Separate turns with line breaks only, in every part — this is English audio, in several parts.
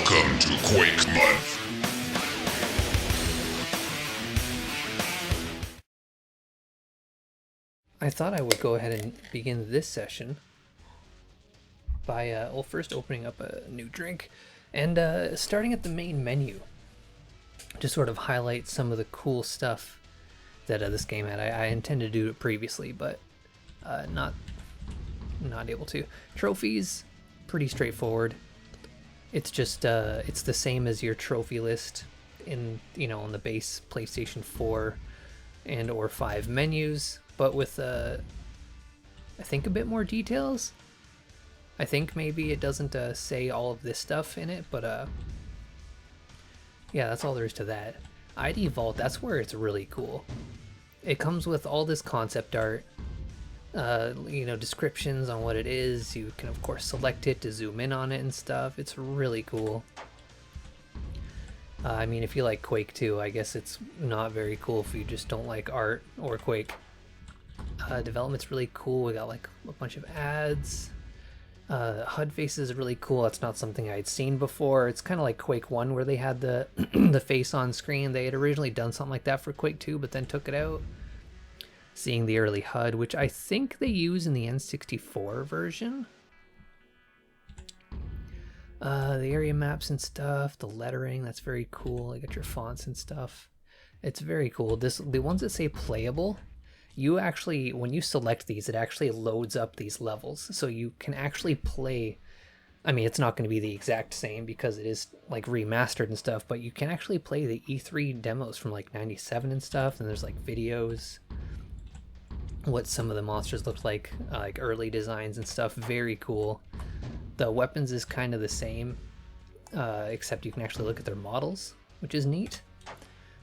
Welcome to Quake Month.
I thought I would go ahead and begin this session by first opening up a new drink and starting at the main menu to sort of highlight some of the cool stuff that this game had. I intended to do it previously, but not able to. Trophies, pretty straightforward. It's just it's the same as your trophy list in on the base PlayStation 4 and or 5 menus, but with I think a bit more details. I think maybe it doesn't say all of this stuff in it, but yeah, that's all there is to that. ID Vault, that's where it's really cool. It comes with all this concept art, descriptions on what it is. You can of course select it to zoom in on it and stuff. It's really cool. I mean, if you like Quake 2, I guess it's not very cool if you just don't like art or Quake. Development's really cool. We got like a bunch of ads. HUD face is really cool. That's not something I'd seen before. It's kind of like Quake 1 where they had the the face on screen. They had originally done something like that for Quake 2, but then took it out. Seeing the early HUD, which I think they use in the N64 version. The area maps and stuff, the lettering, that's very cool. You got your fonts and stuff. It's very cool. The ones that say playable, you actually, when you select these, it actually loads up these levels. So you can actually play, I mean, it's not going to be the exact same because it is like remastered and stuff, but you can actually play the E3 demos from like 97 and stuff, and there's like videos, what some of the monsters looked like early designs and stuff. Very cool. The weapons is kind of the same, except you can actually look at their models, which is neat.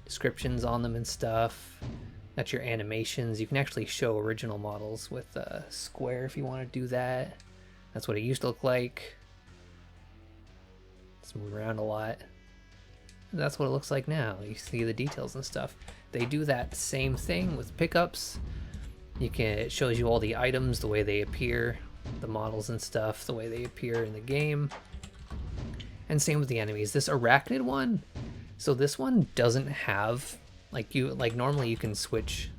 Descriptions on them and stuff. That's your animations. You can actually show original models with Square if you want to do that. That's what it used to look like. Let's move around a lot. That's what it looks like now. You see the details and stuff. They do that same thing with pickups. It shows you all the items, the way they appear, the models and stuff, the way they appear in the game. And same with the enemies. This arachnid one, so this one doesn't have like normally you can switch.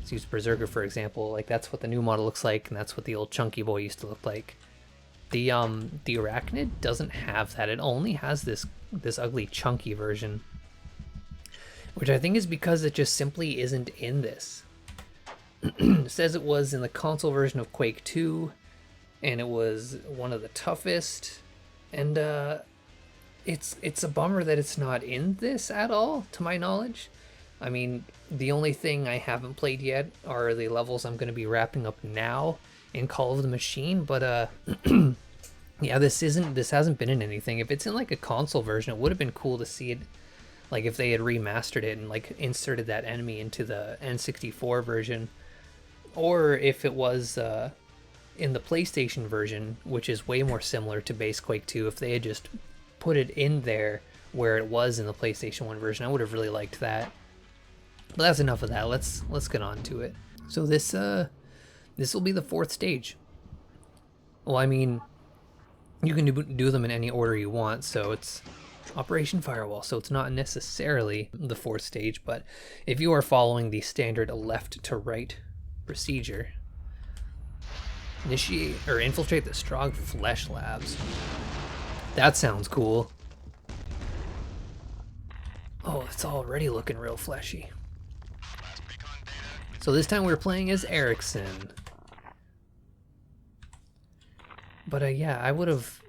Let's use Berserker for example. Like that's what the new model looks like, and that's what the old chunky boy used to look like. The arachnid doesn't have that. It only has this ugly chunky version, which I think is because it just simply isn't in this. It says it was in the console version of Quake 2, and it was one of the toughest, and it's a bummer that it's not in this at all, to my knowledge. I mean, the only thing I haven't played yet are the levels I'm going to be wrapping up now in Call of the Machine, but yeah, this hasn't been in anything. If it's in like a console version, it would have been cool to see it, like if they had remastered it and like inserted that enemy into the N64 version. Or if it was in the PlayStation version, which is way more similar to base Quake 2, if they had just put it in there where it was in the PlayStation 1 version, I would have really liked that. But that's enough of that. Let's get on to it. So this will be the 4th stage. Well, I mean, you can do them in any order you want, so it's Operation Firewall, so it's not necessarily the 4th stage, but if you are following the standard left to right procedure, initiate or infiltrate the Strogg Flesh Labs. That sounds cool. Oh, it's already looking real fleshy. So this time we're playing as Erickson. But yeah, I would have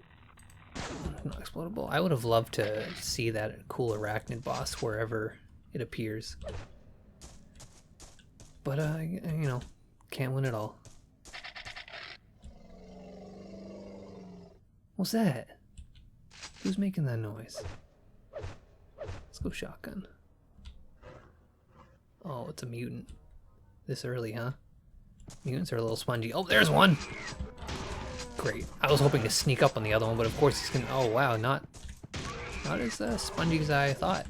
not explodable. I would have loved to see that cool arachnid boss wherever it appears. But can't win it all. What's that? Who's making that noise? Let's go shotgun. Oh, it's a mutant. This early, huh? Mutants are a little spongy. Oh, there's one! Great. I was hoping to sneak up on the other one, but of course he's gonna... Oh, wow, not as spongy as I thought.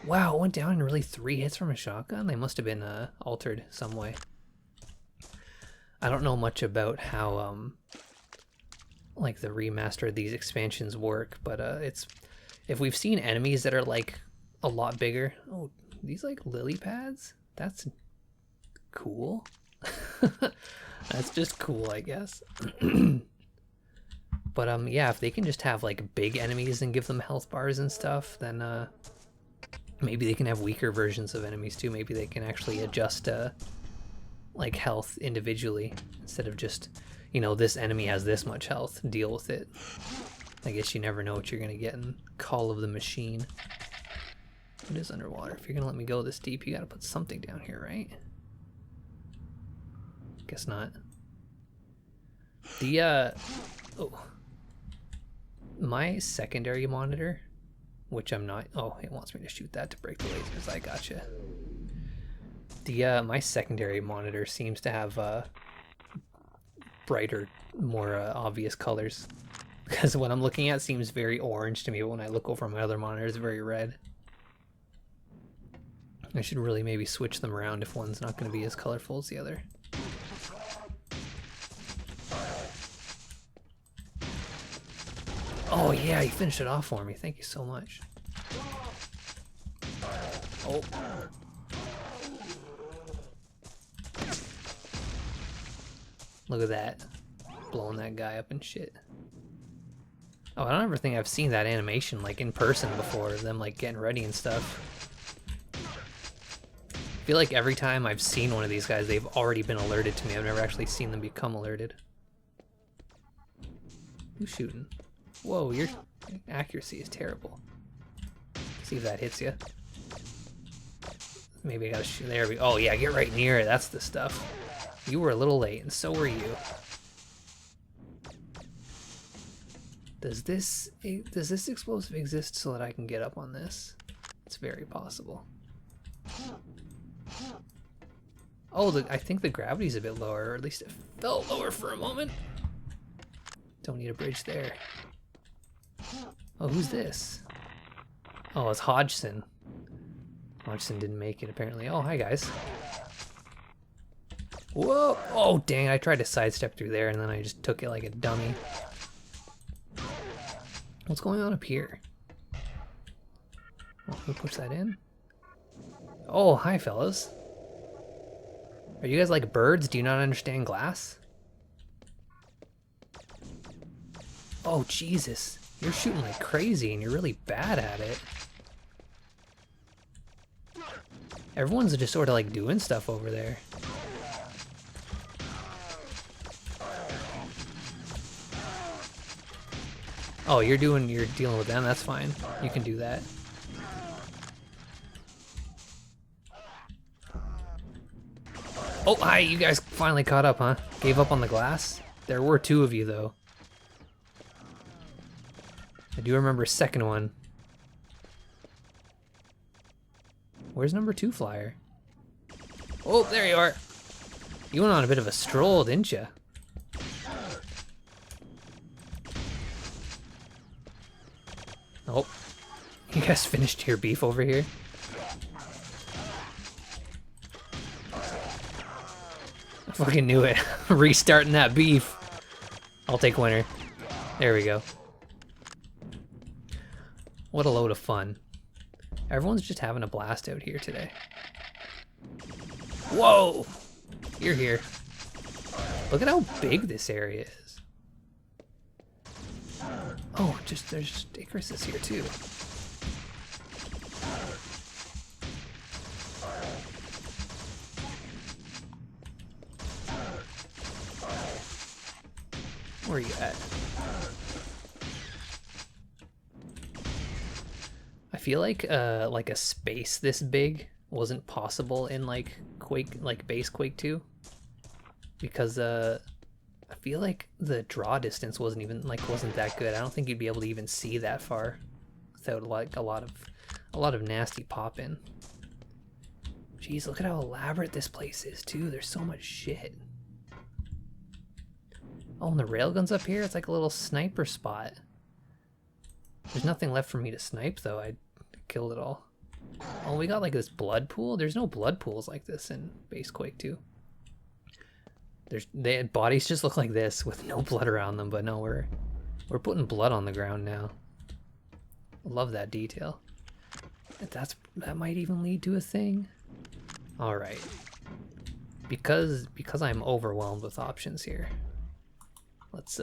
Wow, it went down in really 3 hits from a shotgun? They must have been altered some way. I don't know much about how like the remaster of these expansions work, but it's if we've seen enemies that are like a lot bigger. Oh, these like lily pads? That's cool. That's just cool, I guess. But yeah, if they can just have like big enemies and give them health bars and stuff, then maybe they can have weaker versions of enemies too. Maybe they can actually adjust like health individually instead of just, you know, this enemy has this much health, deal with it. I guess you never know what you're gonna get in Call of the Machine. It is underwater. If you're gonna let me go this deep, you gotta put something down here, right? Guess not. The oh, my secondary monitor, which I'm not, oh, it wants me to shoot that to break the lasers. I gotcha. The my secondary monitor seems to have brighter, more obvious colors, because what I'm looking at seems very orange to me, but when I look over my other monitor, it's very red. I should really maybe switch them around if one's not going to be as colorful as the other. Oh yeah, you finished it off for me. Thank you so much. Oh. Look at that. Blowing that guy up and shit. Oh, I don't ever think I've seen that animation like in person before, them like getting ready and stuff. I feel like every time I've seen one of these guys, they've already been alerted to me. I've never actually seen them become alerted. Who's shooting? Whoa, your accuracy is terrible. See if that hits you. Maybe I gotta shoot. There we go. Oh yeah, get right near it. That's the stuff. You were a little late, and so were you. Does this explosive exist so that I can get up on this? It's very possible. Oh, I think the gravity's a bit lower, or at least it felt lower for a moment. Don't need a bridge there. Oh, who's this? Oh, it's Hodgson. Hodgson didn't make it, apparently. Oh, hi, guys. Whoa! Oh, dang, I tried to sidestep through there, and then I just took it like a dummy. What's going on up here? Oh, who pushed that in? Oh, hi, fellas. Are you guys like birds? Do you not understand glass? Oh, Jesus. You're shooting like crazy, and you're really bad at it. Everyone's just sort of like doing stuff over there. Oh, you're dealing with them, that's fine. You can do that. Oh, hi, you guys finally caught up, huh? Gave up on the glass? There were two of you, though. I do remember a second one. Where's number 2 flyer? Oh, there you are. You went on a bit of a stroll, didn't you? Oh, you guys finished your beef over here? I fucking knew it. Restarting that beef. I'll take winner. There we go. What a load of fun. Everyone's just having a blast out here today. Whoa! You're here. Look at how big this area is. Oh, there's Icarus here too. Where are you at? I feel like a space this big wasn't possible in like base Quake 2, because I feel like the draw distance wasn't that good. I don't think you'd be able to even see that far without like a lot of nasty pop in. Jeez, look at how elaborate this place is too. There's so much shit. Oh, and the railgun's up here. It's like a little sniper spot. There's nothing left for me to snipe though. I killed it all. Oh, we got like this blood pool. There's no blood pools like this in base Quake 2. Their bodies just look like this with no blood around them, but no, we're putting blood on the ground now. Love that detail. That might even lead to a thing. All right. Because I'm overwhelmed with options here. Let's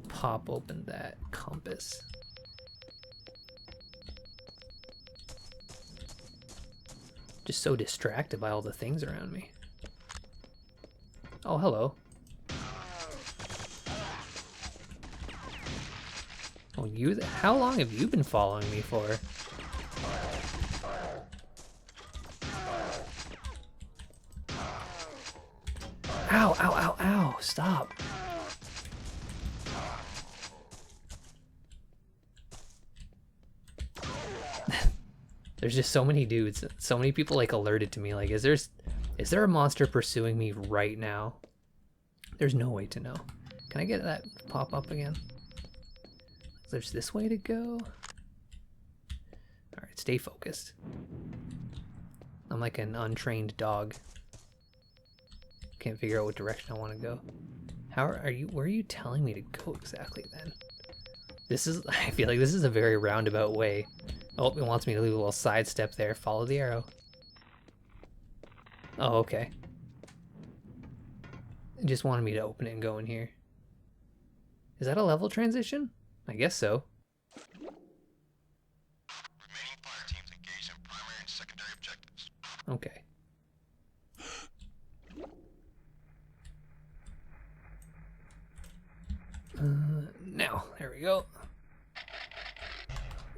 pop open that compass. Just so distracted by all the things around me. Oh, hello. Oh, how long have you been following me for? Ow, ow, ow, ow, stop. There's just so many dudes, so many people like alerted to me. Like, is there a monster pursuing me right now? There's no way to know. Can I get that pop up again? There's this way to go. All right, stay focused. I'm like an untrained dog. Can't figure out what direction I want to go. Where are you telling me to go exactly then? I feel like this is a very roundabout way. Oh, it wants me to do a little sidestep there. Follow the arrow. Oh, okay. It just wanted me to open it and go in here. Is that a level transition? I guess so.
Remaining fire teams engaged in primary and secondary objectives.
Okay. Now, there we go.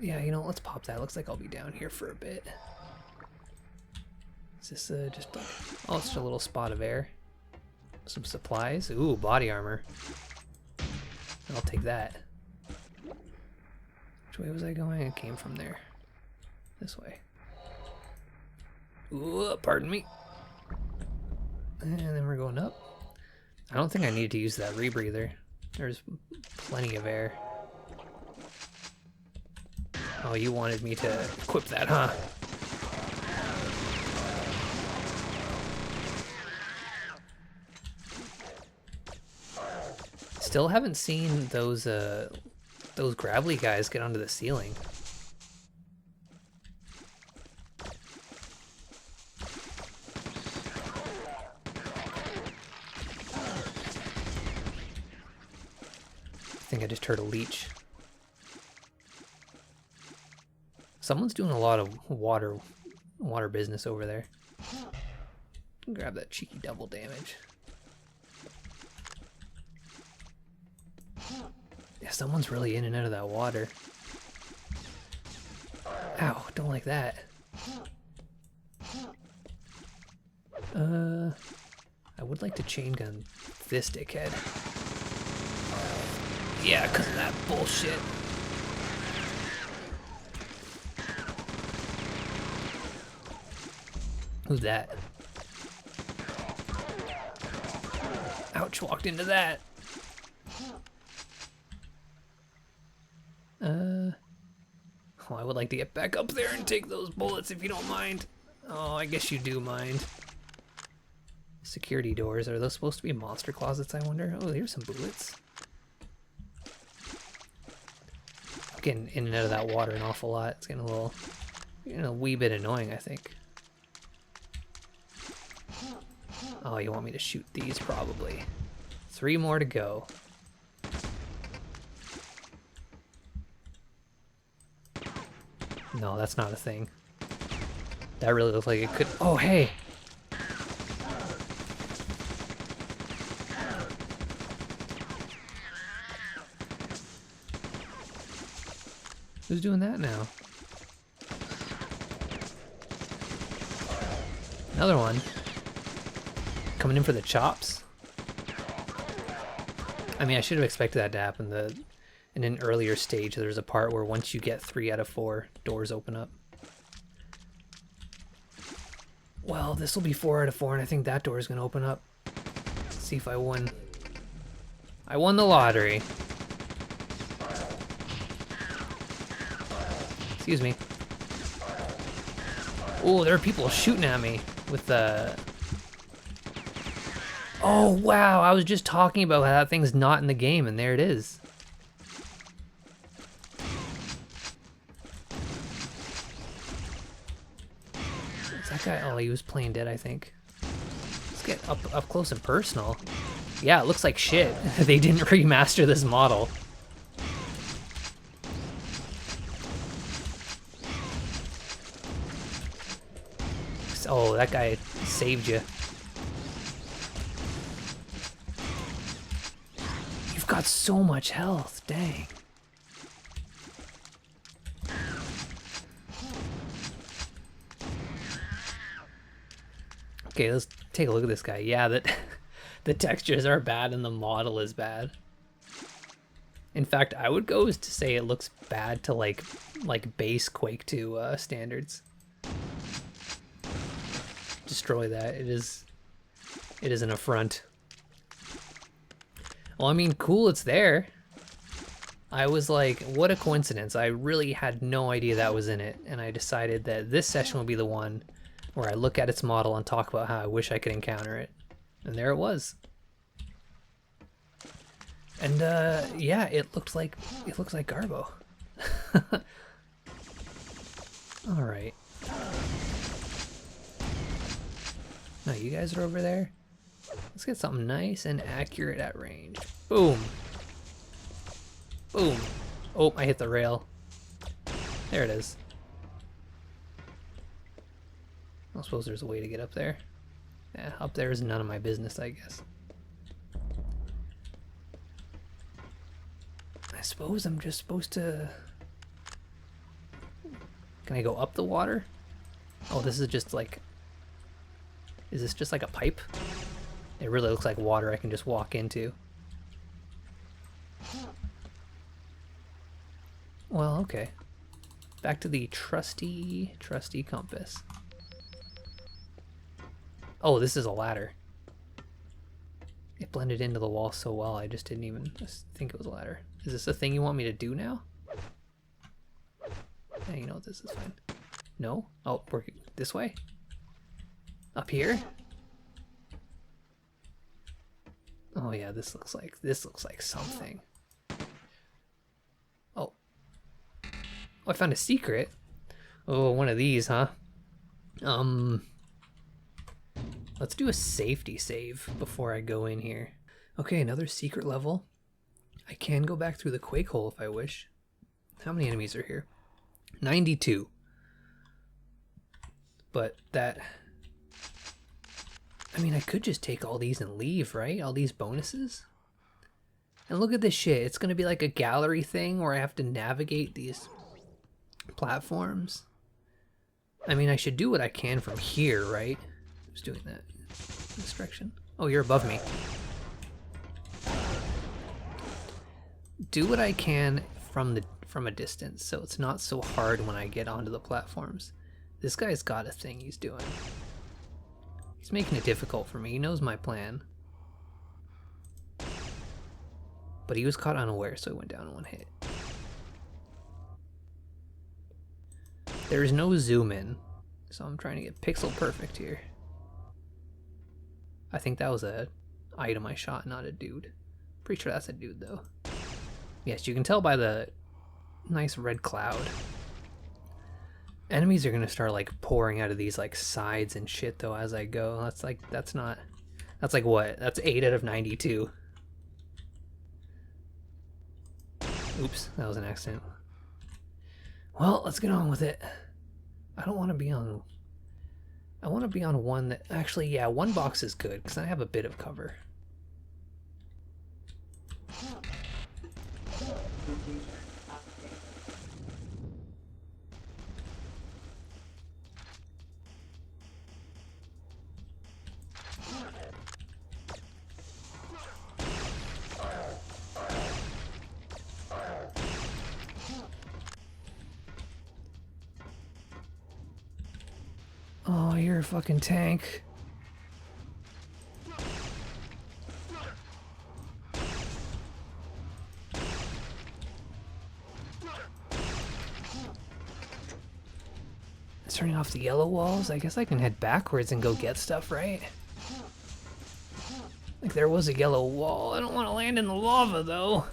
Yeah, you know, let's pop that. Looks like I'll be down here for a bit. Is this just like... Oh, it's just a little spot of air. Some supplies. Ooh, body armor. I'll take that. Which way was I going? I came from there. This way. Ooh, pardon me. And then we're going up. I don't think I needed to use that rebreather. There's plenty of air. Oh, you wanted me to equip that, huh? Still haven't seen those gravelly guys get onto the ceiling. I think I just heard a leech. Someone's doing a lot of water business over there. Grab that cheeky double damage. Yeah, someone's really in and out of that water. Ow, don't like that. I would like to chain gun this dickhead. Yeah, because of that bullshit. Who's that? Ouch, walked into that. Oh, I would like to get back up there and take those bullets if you don't mind. Oh, I guess you do mind. Security doors, are those supposed to be monster closets, I wonder? Oh, here's some bullets. I'm getting in and out of that water an awful lot. It's getting a wee bit annoying, I think. Oh, you want me to shoot these probably. 3 more to go. No, that's not a thing. That really looked like it could... Oh, hey! Who's doing that now? Another one. Coming in for the chops. I mean, I should have expected that to happen. In an earlier stage, there's a part where once you get 3 out of 4, doors open up. Well, this will be 4 out of 4, and I think that door is going to open up. Let's see if I won. I won the lottery. Excuse me. Oh, there are people shooting at me with the... Oh, wow. I was just talking about how that thing's not in the game, and there it is. Is that guy? Oh, he was playing dead, I think. Let's get up close and personal. Yeah, it looks like shit. They didn't remaster this model. Oh, that guy saved you. You've got so much health, dang. Okay, let's take a look at this guy. Yeah, that the textures are bad and the model is bad. In fact, I would go as to say it looks bad to like base Quake 2 standards. Destroy that. It is an affront. Well, I mean, cool, it's there. I was like, what a coincidence. I really had no idea that was in it, and I decided that this session would be the one where I look at its model and talk about how I wish I could encounter it. And there it was. And yeah, it looks like Garbo. All right. No, you guys are over there. Let's get something nice and accurate at range. Boom. Boom. Oh, I hit the rail. There it is. I don't suppose there's a way to get up there. Yeah, up there is none of my business, I guess. I suppose I'm just supposed to... Can I go up the water? Oh, this is just like... Is this just like a pipe? It really looks like water I can just walk into. Well, okay. Back to the trusty compass. Oh, this is a ladder. It blended into the wall so well, I just didn't even think it was a ladder. Is this a thing you want me to do now? Yeah, you know what, this is fine. No? Oh, we're this way? Up here? Oh yeah, this looks like something. Oh. Oh, I found a secret. Oh, one of these, huh? Let's do a safety save before I go in here. Okay, another secret level. I can go back through the Quake hole if I wish. How many enemies are here? 92. But that... I mean, I could just take all these and leave, right? All these bonuses? And look at this shit. It's going to be like a gallery thing where I have to navigate these platforms. I mean, I should do what I can from here, right? Who's doing that? This direction? Oh, you're above me. Do what I can from a distance, so it's not so hard when I get onto the platforms. This guy's got a thing he's doing. He's making it difficult for me. He knows my plan. But he was caught unaware, so he went down in one hit. There is no zoom in, so I'm trying to get pixel perfect here. I think that was a item I shot, not a dude. Pretty sure that's a dude, though. Yes, you can tell by the nice red cloud. Enemies are gonna start like pouring out of these like sides and shit though as I go. That's like what? That's 8 out of 92. Oops, that was an accident. Well, let's get on with it. I don't want to be on... I want to be on one that... Actually, yeah, one box is good, because I have a bit of cover. Oh, you're a fucking tank. It's turning off the yellow walls. I guess I can head backwards and go get stuff, right? Like there was a yellow wall. I don't want to land in the lava though.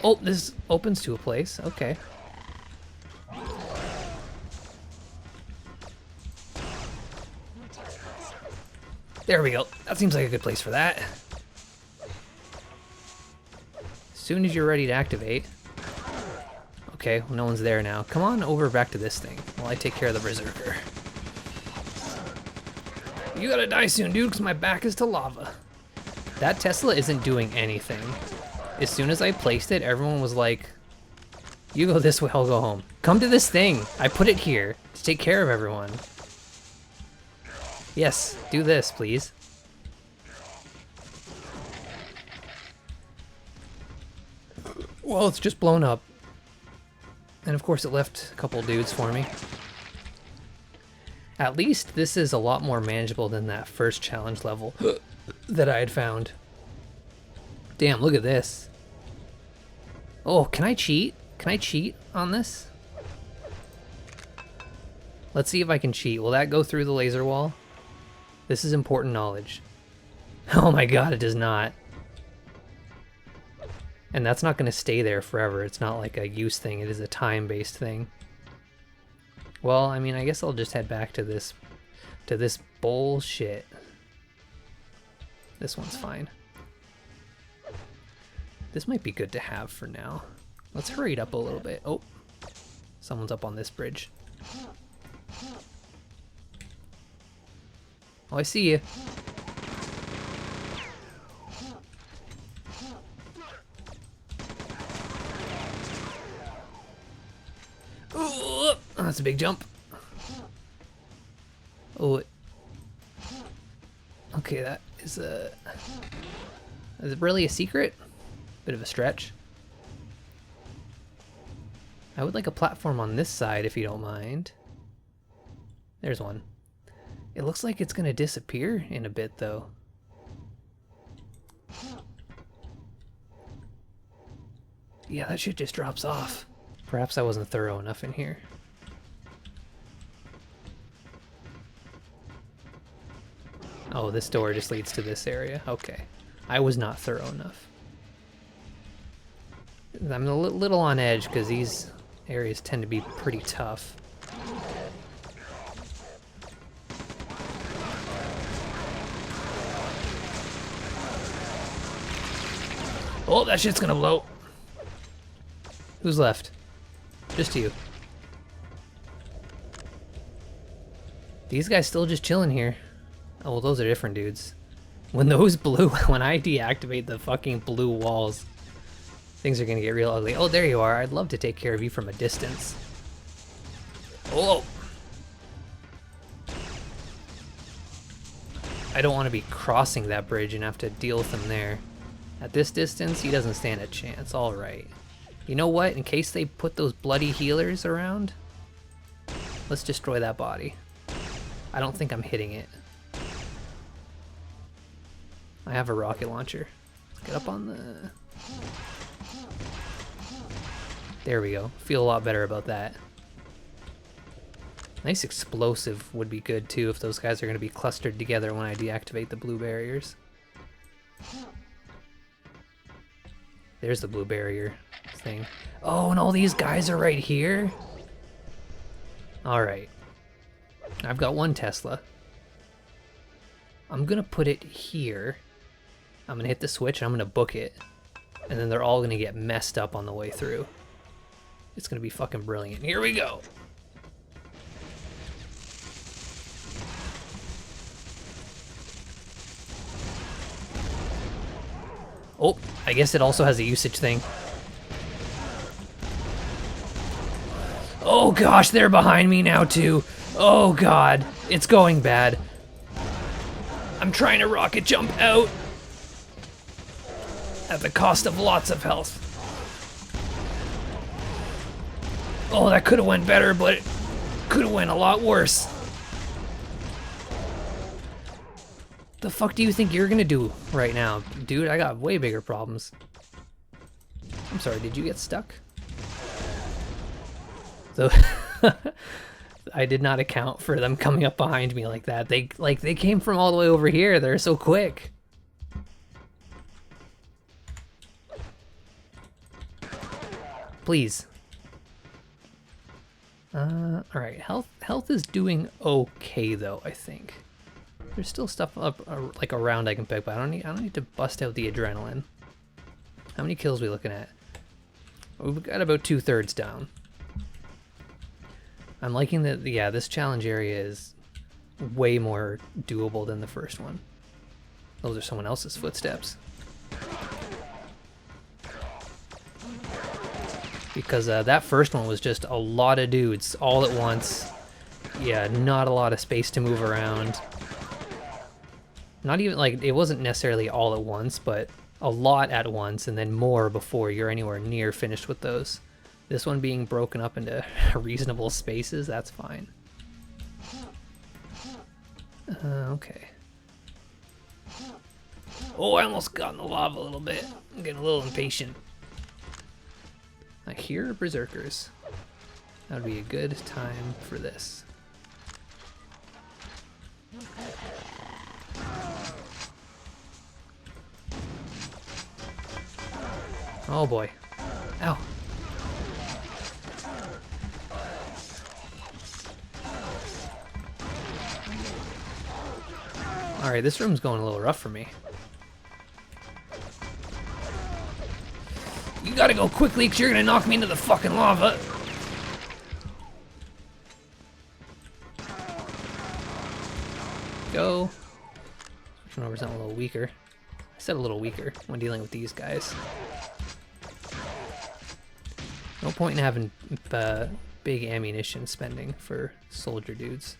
Oh, this opens to a place. Okay. There we go. That seems like a good place for that. As soon as you're ready to activate. Okay, well, no one's there now. Come on over back to this thing while I take care of the Berserker. You gotta die soon, dude, because my back is to lava. That Tesla isn't doing anything. As soon as I placed it, everyone was like, you go this way, I'll go home. Come to this thing. I put it here to take care of everyone. Yes, do this, please. Well, it's just blown up. And of course it left a couple dudes for me. At least this is a lot more manageable than that first challenge level that I had found. Damn, look at this. Oh, can I cheat? Can I cheat on this? Let's see if I can cheat. Will that go through the laser wall? This is important knowledge. Oh my god, it does not. And that's not going to stay there forever. It's not like a use thing. It is a time-based thing. Well, I mean, I guess I'll just head back to this bullshit. This one's fine. This might be good to have for now. Let's hurry it up a little bit. Oh, someone's up on this bridge. Oh, I see you. Oh, that's a big jump. Oh, okay, that is a... Is it really a secret? Bit of a stretch. I would like a platform on this side if you don't mind. There's one. It looks like it's gonna disappear in a bit though. Yeah, that shit just drops off. Perhaps I wasn't thorough enough in here. Oh, this door just leads to this area. Okay. I was not thorough enough. I'm a little on edge because these areas tend to be pretty tough. Oh, that shit's gonna blow. Who's left? Just you. These guys still just chilling here. Oh, well, those are different dudes. When those blue, when I deactivate the fucking blue walls, things are gonna get real ugly. Oh, there you are. I'd love to take care of you from a distance. Oh! I don't want to be crossing that bridge and have to deal with him there. At this distance, he doesn't stand a chance. Alright. You know what? In case they put those bloody healers around, let's destroy that body. I don't think I'm hitting it. I have a rocket launcher. Let's get up on the... There we go. Feel a lot better about that. Nice explosive would be good too if those guys are going to be clustered together when I deactivate the blue barriers. There's the blue barrier thing. Oh, and all these guys are right here? Alright. I've got one Tesla. I'm gonna put it here. I'm gonna hit the switch and I'm gonna book it. And then they're all gonna get messed up on the way through. It's gonna be fucking brilliant. Here we go! Oh, I guess it also has a usage thing. Oh gosh, they're behind me now too. Oh god, it's going bad. I'm trying to rocket jump out at the cost of lots of health. Oh, that could have went better, but it could have went a lot worse. The fuck do you think you're gonna do right now? Dude, I got way bigger problems. I'm sorry, did you get stuck? So, I did not account for them coming up behind me like that. They came from all the way over here. They're so quick. Please. All right. Health is doing okay though. I think there's still stuff up like around I can pick, but I don't need to bust out the adrenaline. How many kills are we looking at? We've got about 2/3 down. I'm liking that. Yeah, this challenge area is way more doable than the first one. Those are someone else's footsteps. Because that first one was just a lot of dudes all at once. Yeah, not a lot of space to move around. Not even like, it wasn't necessarily all at once, but a lot at once and then more before you're anywhere near finished with those. This one being broken up into reasonable spaces, that's fine. Okay. Oh, I almost got in the lava a little bit. I'm getting a little impatient. I hear berserkers. That would be a good time for this. Oh boy. Ow. Alright, this room's going a little rough for me. You gotta go quickly because you're gonna knock me into the fucking lava. Go. Switching over something a little weaker. I said a little weaker when dealing with these guys. No point in having big ammunition spending for soldier dudes.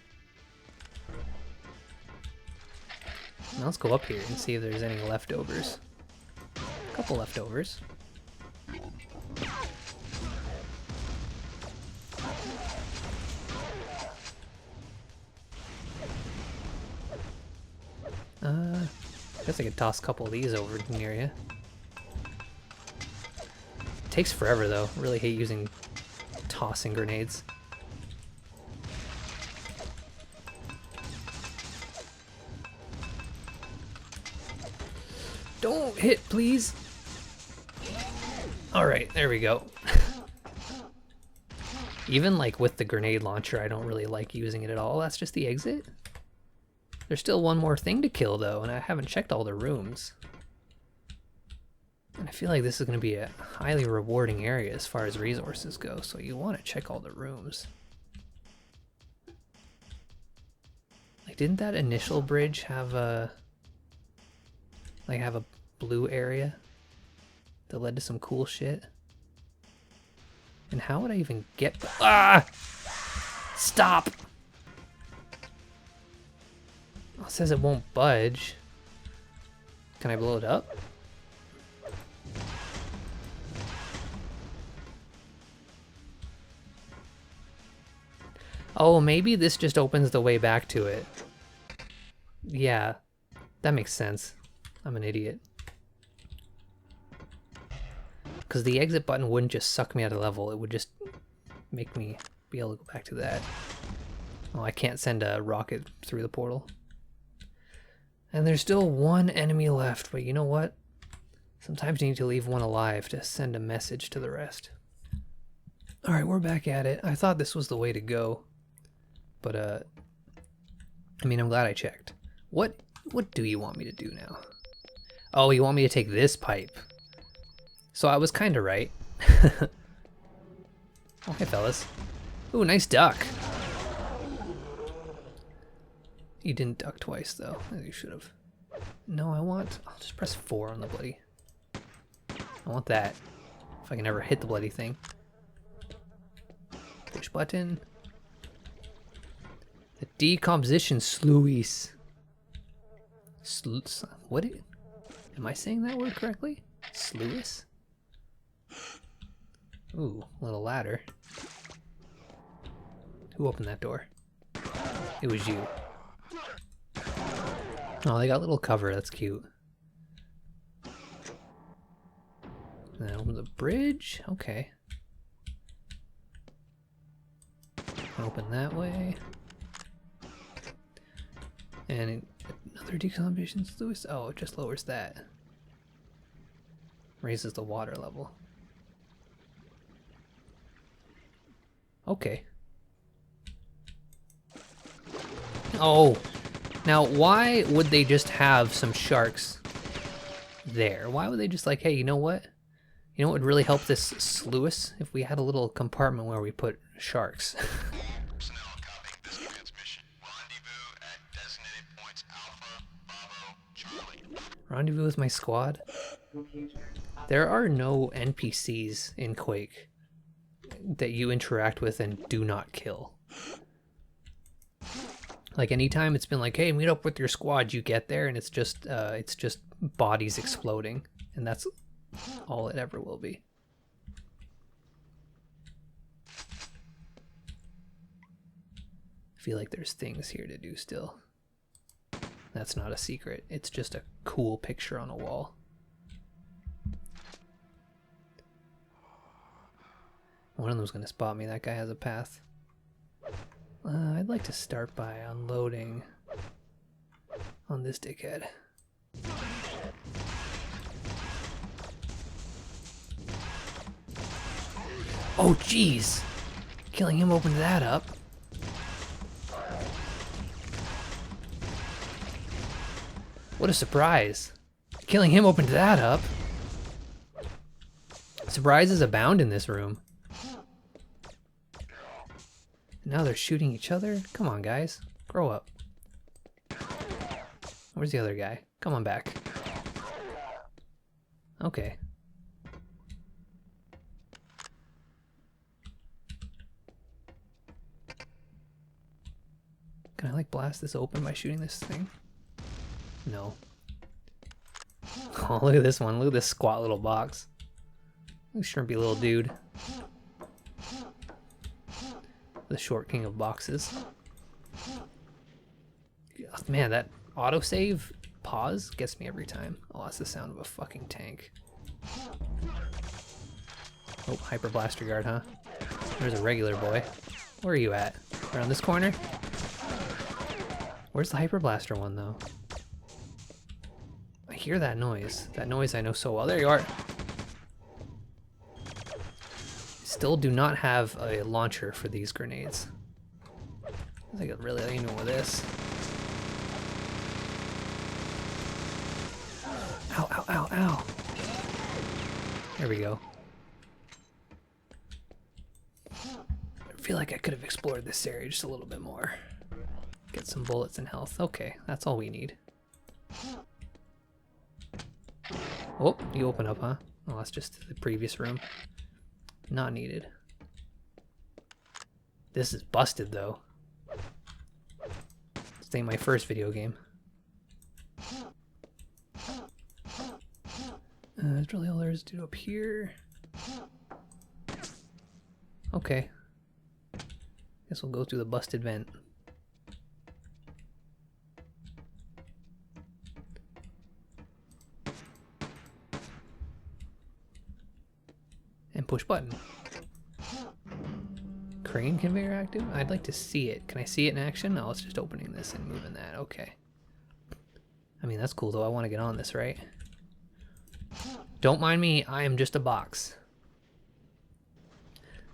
Now let's go up here and see if there's any leftovers. A couple leftovers. Guess I could toss a couple of these over near you. Takes forever though. Really hate using tossing grenades. Don't hit, please. All right, there we go. Even like with the grenade launcher, I don't really like using it at all. That's just the exit. There's still one more thing to kill though, and I haven't checked all the rooms. And I feel like this is going to be a highly rewarding area as far as resources go, so you want to check all the rooms. Like, didn't that initial bridge have a blue area that led to some cool shit? And how would I even get... Ah! Stop! Oh, it says it won't budge. Can I blow it up? Oh, maybe this just opens the way back to it. Yeah, that makes sense. I'm an idiot. Because the exit button wouldn't just suck me out of level, it would just make me be able to go back to that. Oh, I can't send a rocket through the portal. And there's still one enemy left, but you know what? Sometimes you need to leave one alive to send a message to the rest. Alright, we're back at it. I thought this was the way to go. But, I mean, I'm glad I checked. What do you want me to do now? Oh, you want me to take this pipe. So I was kind of right. Oh, hey, fellas. Ooh, nice duck. You didn't duck twice, though. You should have. No, I'll just press 4 on the bloody. I want that. If I can ever hit the bloody thing. Push button. The decomposition sluice. What? Am I saying that word correctly? Sluice? Ooh, little ladder. Who opened that door? It was you. Oh, they got a little cover. That's cute. And then open the bridge. Okay. Open that way. And another decomposition sluice. Oh, it just lowers that. Raises the water level. Okay. Oh, now why would they just have some sharks there? Why would they just like, hey, you know what? You know what would really help this sluice? If we had a little compartment where we put sharks.
Personnel copying this transmission. Rendezvous at designated points Alpha, Bravo, Charlie.
Rendezvous with my squad? There are no NPCs in Quake that you interact with and do not kill. Like anytime it's been like, hey, meet up with your squad, you get there and it's just bodies exploding, and that's all it ever will be. I feel like there's things here to do still. That's not a secret. It's just a cool picture on a wall. One of them's gonna spot me. That guy has a path. I'd like to start by unloading on this dickhead. Oh, jeez! Killing him opened that up. What a surprise. Killing him opened that up. Surprises abound in this room. Now they're shooting each other? Come on, guys. Grow up. Where's the other guy? Come on back. Okay. Can I, like, blast this open by shooting this thing? No. Oh, look at this one. Look at this squat little box. Look, shrimpy little dude. The short king of boxes. Man, that autosave pause gets me every time. Oh, that's the sound of a fucking tank. Oh, hyper blaster guard, huh? There's a regular boy. Where are you at? Around this corner? Where's the hyper blaster one, though? I hear that noise. That noise I know so well. There you are. Still do not have a launcher for these grenades. I think I'm really aiming with this. Ow, ow, ow, ow. There we go. I feel like I could have explored this area just a little bit more. Get some bullets and health. Okay, that's all we need. Oh, you open up, huh? Oh, that's just the previous room. Not needed. This is busted, though. This ain't my first video game. That's really all there is to do up here. Okay. Guess we'll go through the busted vent. And push button. Crane conveyor active? I'd like to see it. Can I see it in action? No, it's just opening this and moving that. Okay. I mean, that's cool, though. I want to get on this, right? Don't mind me. I am just a box.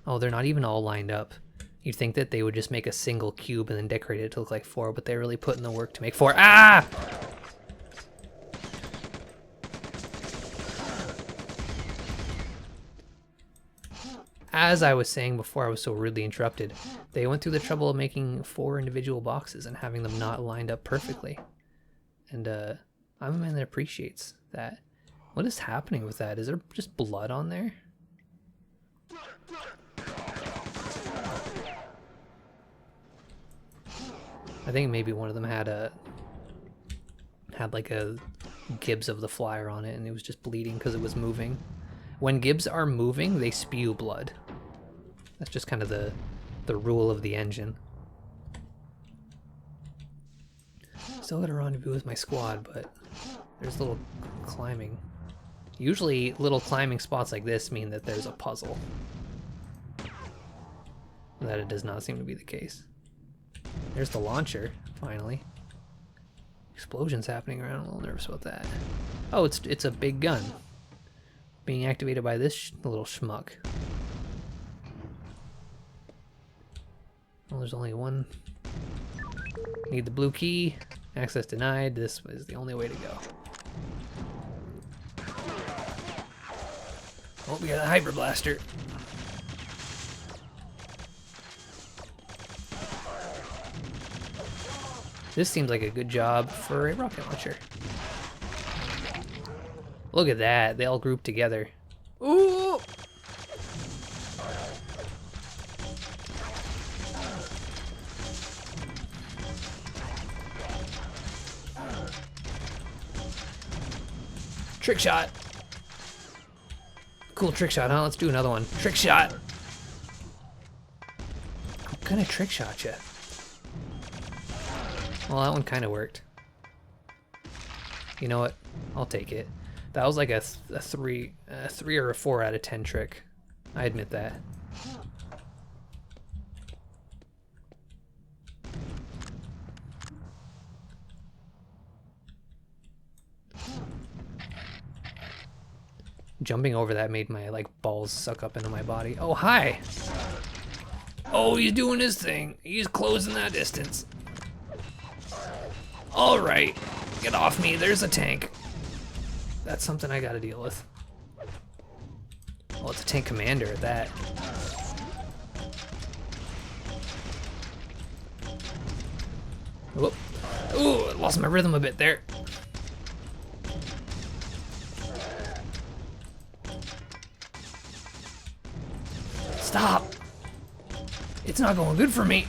Oh, they're not even all lined up. You'd think that they would just make a single cube and then decorate it to look like 4, but they really put in the work to make 4. Ah! As I was saying before I was so rudely interrupted, they went through the trouble of making 4 individual boxes and having them not lined up perfectly. And I'm a man that appreciates that. What is happening with that? Is there just blood on there? I think maybe one of them had like a Gibbs of the Flyer on it and it was just bleeding because it was moving. When Gibbs are moving, they spew blood. That's just kind of the rule of the engine. Still got a rendezvous with my squad, but there's little climbing. Usually little climbing spots like this mean that there's a puzzle. That it does not seem to be the case. There's the launcher, finally. Explosions happening around, I'm a little nervous about that. Oh, it's a big gun. Being activated by this little schmuck. Well, there's only one. Need the blue key. Access denied. This is the only way to go. Oh, we got a hyper blaster. This seems like a good job for a rocket launcher. Look at that, they all group together. Ooh! Trick shot. Cool trick shot, huh? Let's do another one. Trick shot. I'm gonna trick shot you. Well, that one kind of worked. You know what? I'll take it. That was like a 3 or a 4 out of 10 trick. I admit that. Jumping over that made my like balls suck up into my body. Oh, hi! Oh, he's doing his thing. He's closing that distance. All right, get off me. There's a tank. That's something I gotta deal with. Well, it's a tank commander at that. Whoop. Ooh, I lost my rhythm a bit there. Stop! It's not going good for me.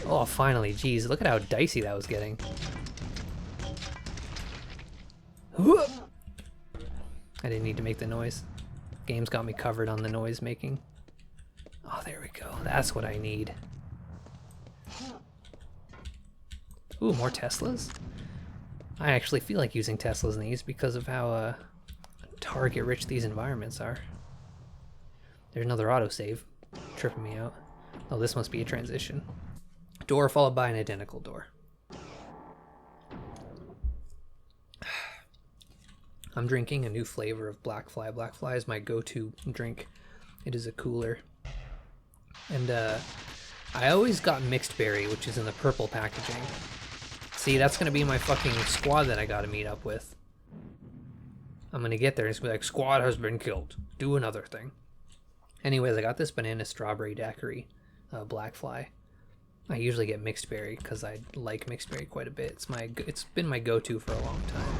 Oh, finally, geez, look at how dicey that was getting. I didn't need to make the noise. Game's got me covered on the noise making. Oh, there we go. That's what I need. Ooh, more Teslas? I actually feel like using Teslas in these because of how target-rich these environments are. There's another autosave. Tripping me out. Oh, this must be a transition. Door followed by an identical door. I'm drinking a new flavor of Black Fly. Black Fly is my go-to drink. It is a cooler. And I always got mixed berry, which is in the purple packaging. See, that's gonna be my fucking squad that I gotta meet up with. I'm gonna get there and it's gonna be like, squad has been killed. Do another thing. Anyways, I got this banana strawberry daiquiri, Black Fly. I usually get mixed berry because I like mixed berry quite a bit. It's been my go-to for a long time.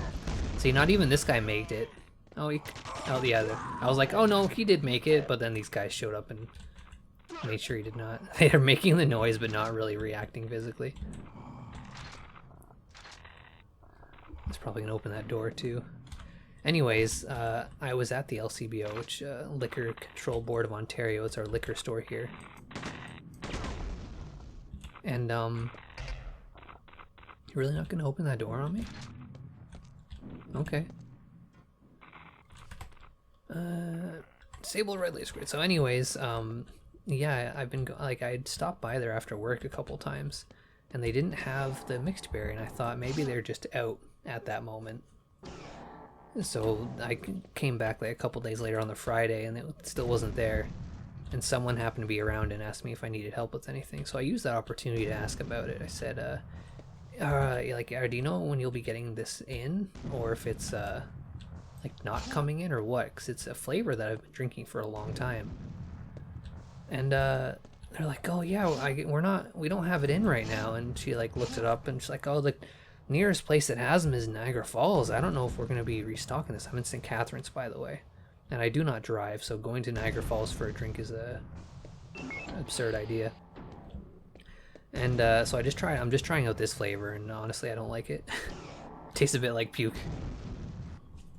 See, not even this guy made it. Oh, the other. I was like, oh no, he did make it, but then these guys showed up and made sure he did not. They are making the noise, but not really reacting physically. It's probably gonna open that door too. Anyways, I was at the LCBO, which Liquor Control Board of Ontario. It's our liquor store here. And you're really not gonna open that door on me? Okay. Disable red laser grid. So anyways, yeah, I'd stopped by there after work a couple times and they didn't have the mixed berry and I thought maybe they're just out at that moment. So I came back like a couple days later on the Friday and it still wasn't there. And someone happened to be around and asked me if I needed help with anything. So I used that opportunity to ask about it. I said, do you know when you'll be getting this in? Or if it's like not coming in or what? Because it's a flavor that I've been drinking for a long time. And they're like, oh yeah, we don't have it in right now. And she like looked it up and she's like, oh, the nearest place that has them is Niagara Falls. I don't know if we're going to be restocking this. I'm in St. Catharines, by the way. And I do not drive, so going to Niagara Falls for a drink is a absurd idea. And so I'm just trying out this flavor, and honestly, I don't like it. Tastes a bit like puke.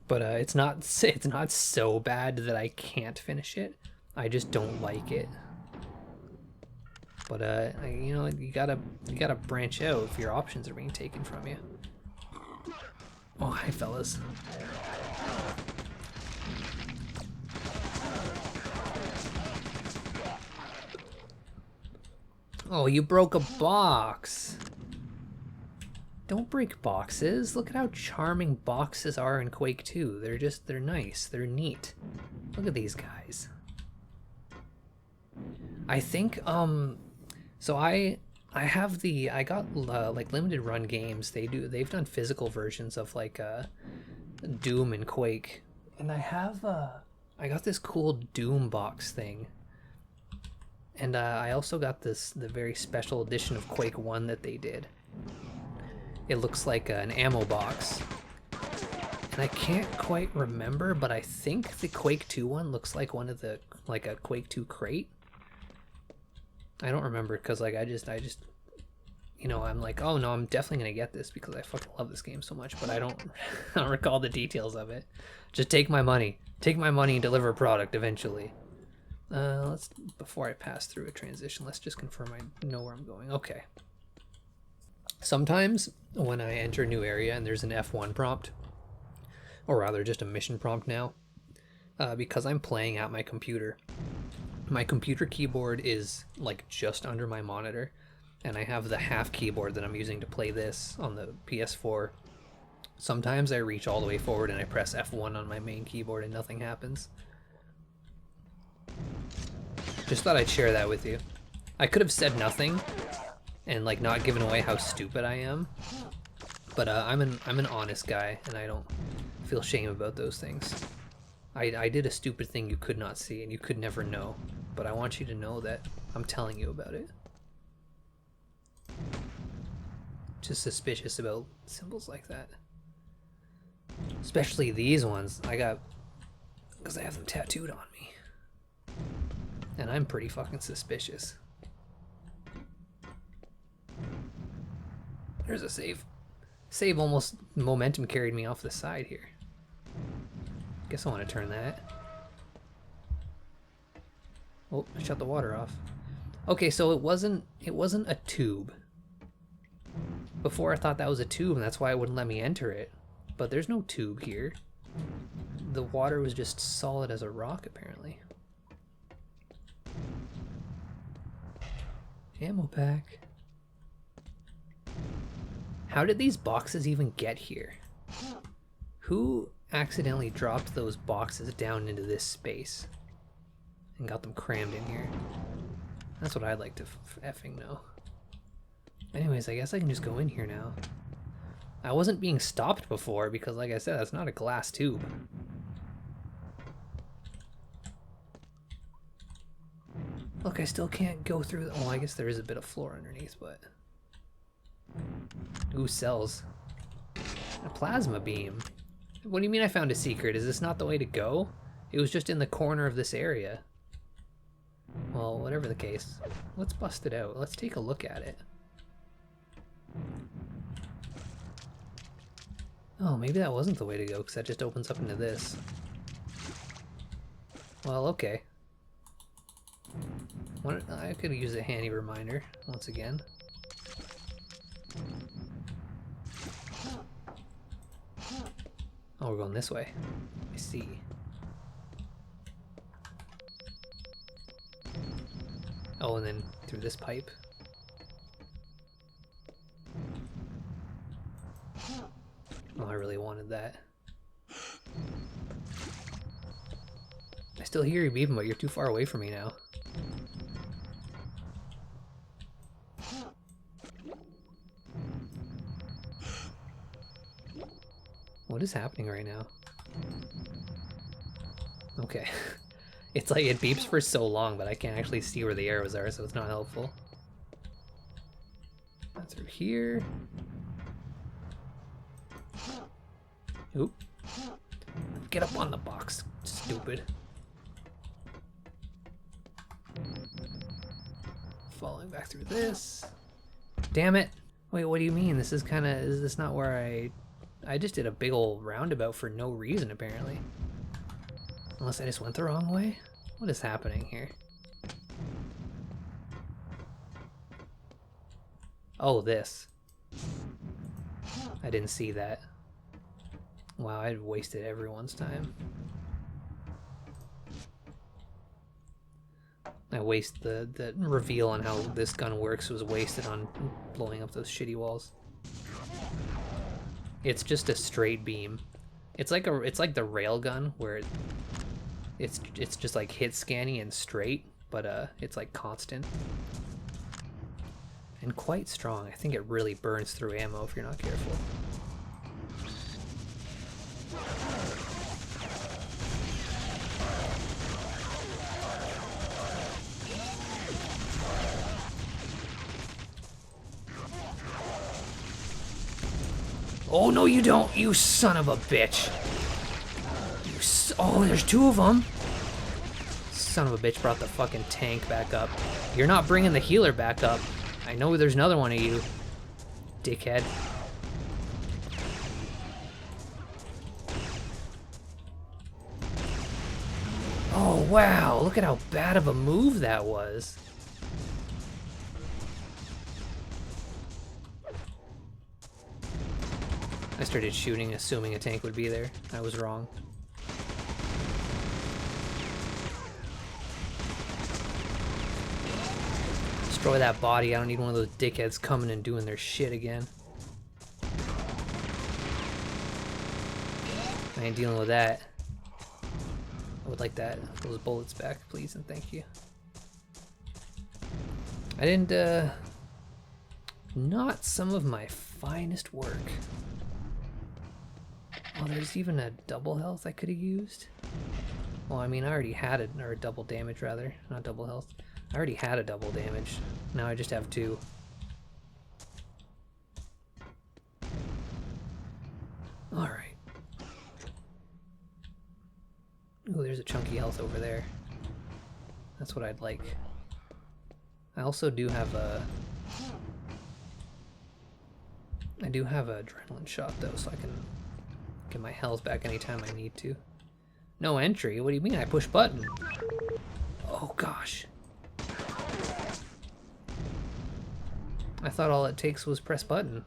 But it's not so bad that I can't finish it. I just don't like it. But you know, you gotta branch out if your options are being taken from you. Oh, hi, fellas. Oh, you broke a box. Don't break boxes. Look at how charming boxes are in Quake 2. They're nice. They're neat. Look at these guys. I think, so I got like limited run games. They've done physical versions of like Doom and Quake. And I got this cool Doom box thing. And I also got the very special edition of Quake 1 that they did. It looks like an ammo box. And I can't quite remember, but I think the Quake 2 one looks like like a Quake 2 crate. I don't remember because like I just you know, I'm like, oh no, I'm definitely gonna get this because I fucking love this game so much, but I don't I don't recall the details of it. Just take my money. Take my money and deliver a product eventually. Before I pass through a transition, let's just confirm I know where I'm going. Okay. Sometimes when I enter a new area and there's an F1 prompt, or rather just a mission prompt now, because I'm playing at my computer keyboard is like just under my monitor, and I have the half keyboard that I'm using to play this on the PS4. Sometimes I reach all the way forward and I press F1 on my main keyboard and nothing happens. Just thought I'd share that with you. I could have said nothing and like not given away how stupid I am, but I'm an honest guy and I don't feel shame about those things. I did a stupid thing you could not see and you could never know, but I want you to know that I'm telling you about it. Just suspicious about symbols like that, especially these ones I got because I have them tattooed on me, and I'm pretty fucking suspicious. There's a save. Save almost momentum carried me off the side here. Guess I want to turn that. Oh, I shut the water off. Okay, so it wasn't a tube. Before I thought that was a tube and that's why it wouldn't let me enter it. But there's no tube here. The water was just solid as a rock apparently. Ammo pack. How did these boxes even get here? Who accidentally dropped those boxes down into this space and got them crammed in here? That's what I'd like to effing know. Anyways, I guess I can just go in here now. I wasn't being stopped before because, like I said, that's not a glass tube. Look, I still can't go through the... Oh, I guess there is a bit of floor underneath, but... Ooh, cells. A plasma beam. What do you mean I found a secret? Is this not the way to go? It was just in the corner of this area. Well, whatever the case. Let's bust it out. Let's take a look at it. Oh, maybe that wasn't the way to go, because that just opens up into this. Well, okay. I could use a handy reminder, once again. Oh, we're going this way. I see. Oh, and then through this pipe. Oh, I really wanted that. I still hear you beeping, but you're too far away from me now. What is happening right now? Okay. It's like it beeps for so long, but I can't actually see where the arrows are, so it's not helpful. Not through here. Oop. Get up on the box, stupid. Falling back through this. Damn it. Wait, what do you mean? This is kind of... Is this not where I just did a big old roundabout for no reason, apparently. Unless I just went the wrong way? What is happening here? Oh, this. I didn't see that. Wow, I wasted everyone's time. I waste the reveal on how this gun works was wasted on blowing up those shitty walls. It's just a straight beam. It's like the rail gun where it's just like hit scanning and straight, but it's like constant. And quite strong. I think it really burns through ammo if you're not careful. Oh, no you don't, you son of a bitch. Oh, there's two of them. Son of a bitch brought the fucking tank back up. You're not bringing the healer back up. I know there's another one of you, dickhead. Oh, wow, look at how bad of a move that was. I started shooting, assuming a tank would be there. I was wrong. Destroy that body. I don't need one of those dickheads coming and doing their shit again. I ain't dealing with that. I would like those bullets back, please, and thank you. I didn't, not some of my finest work. Oh, there's even a double health I could have used. Well, I mean, I already had it, or a double damage rather, not double health. I already had a double damage. Now I just have two. Alright. Ooh, there's a chunky health over there. That's what I'd like. I also do have a... I do have an adrenaline shot though, so I can get my health back anytime I need to. No entry? What do you mean? I push button. Oh gosh. I thought all it takes was press button.